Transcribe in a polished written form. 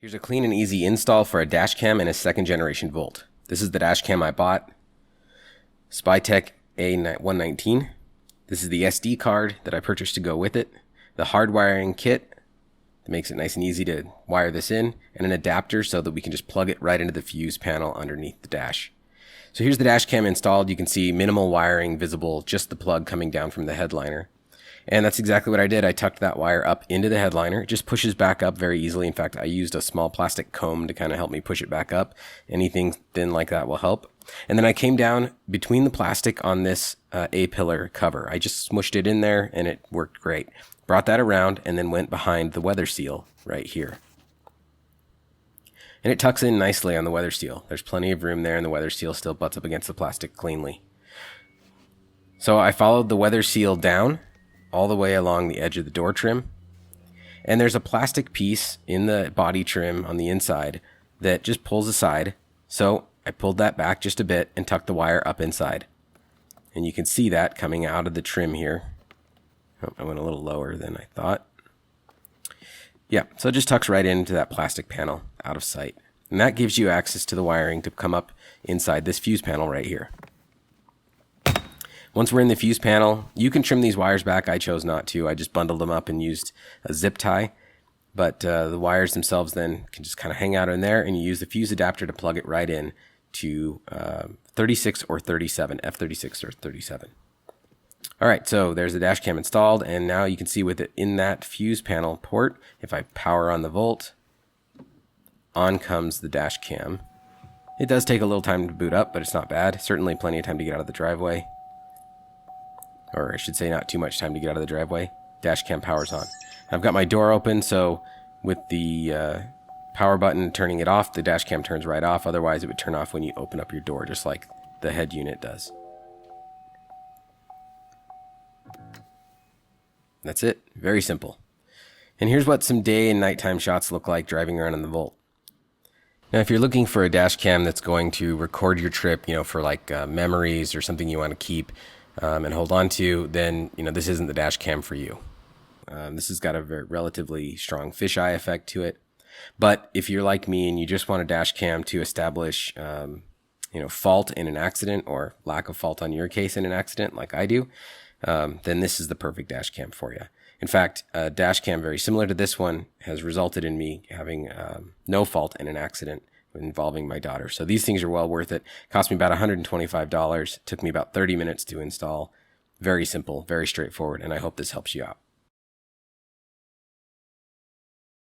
Here's a clean and easy install for a dash cam and a second generation Volt. This is the dash cam I bought, Spytech A119. This is the SD card that I purchased to go with it, the hard wiring kit that makes it nice and easy to wire this in, and an adapter so that we can just plug it right into the fuse panel underneath the dash. So here's the dash cam installed. You can see minimal wiring visible, just the plug coming down from the headliner. And that's exactly what I did. I tucked that wire up into the headliner. It just pushes back up very easily. In fact, I used a small plastic comb to kind of help me push it back up. Anything thin like that will help. And then I came down between the plastic on this A-pillar cover. I just smushed it in there and it worked great. Brought that around and then went behind the weather seal right here. And it tucks in nicely on the weather seal. There's plenty of room there and the weather seal still butts up against the plastic cleanly. So I followed the weather seal down all the way along the edge of the door trim. And there's a plastic piece in the body trim on the inside that just pulls aside. So I pulled that back just a bit and tucked the wire up inside. And you can see that coming out of the trim here. Oh, I went a little lower than I thought. Yeah, so it just tucks right into that plastic panel out of sight. And that gives you access to the wiring to come up inside this fuse panel right here. Once we're in the fuse panel, you can trim these wires back. I chose not to. I just bundled them up and used a zip tie. But the wires themselves then can just kind of hang out in there, and you use the fuse adapter to plug it right in to 36 or 37, F36 or 37. All right, so there's the dash cam installed, and now you can see with it in that fuse panel port, if I power on the Volt, on comes the dash cam. It does take a little time to boot up, but it's not bad. Certainly plenty of time to get out of the driveway. Or I should say not too much time to get out of the driveway. Dash cam powers on. I've got my door open, so with the power button turning it off, the dash cam turns right off. Otherwise, it would turn off when you open up your door, just like the head unit does. That's it. Very simple. And here's what some day and nighttime shots look like driving around in the Volt. Now, if you're looking for a dash cam that's going to record your trip, for like memories or something you want to keep and hold on to, then, this isn't the dash cam for you. This has got a very relatively strong fisheye effect to it. But if you're like me and you just want a dash cam to establish, fault in an accident or lack of fault on your case in an accident like I do, then this is the perfect dash cam for you. In fact, a dash cam very similar to this one has resulted in me having no fault in an accident involving my daughter. So these things are well worth it. Cost me about $125. Took me about 30 minutes to install. Very simple, very straightforward, and I hope this helps you out.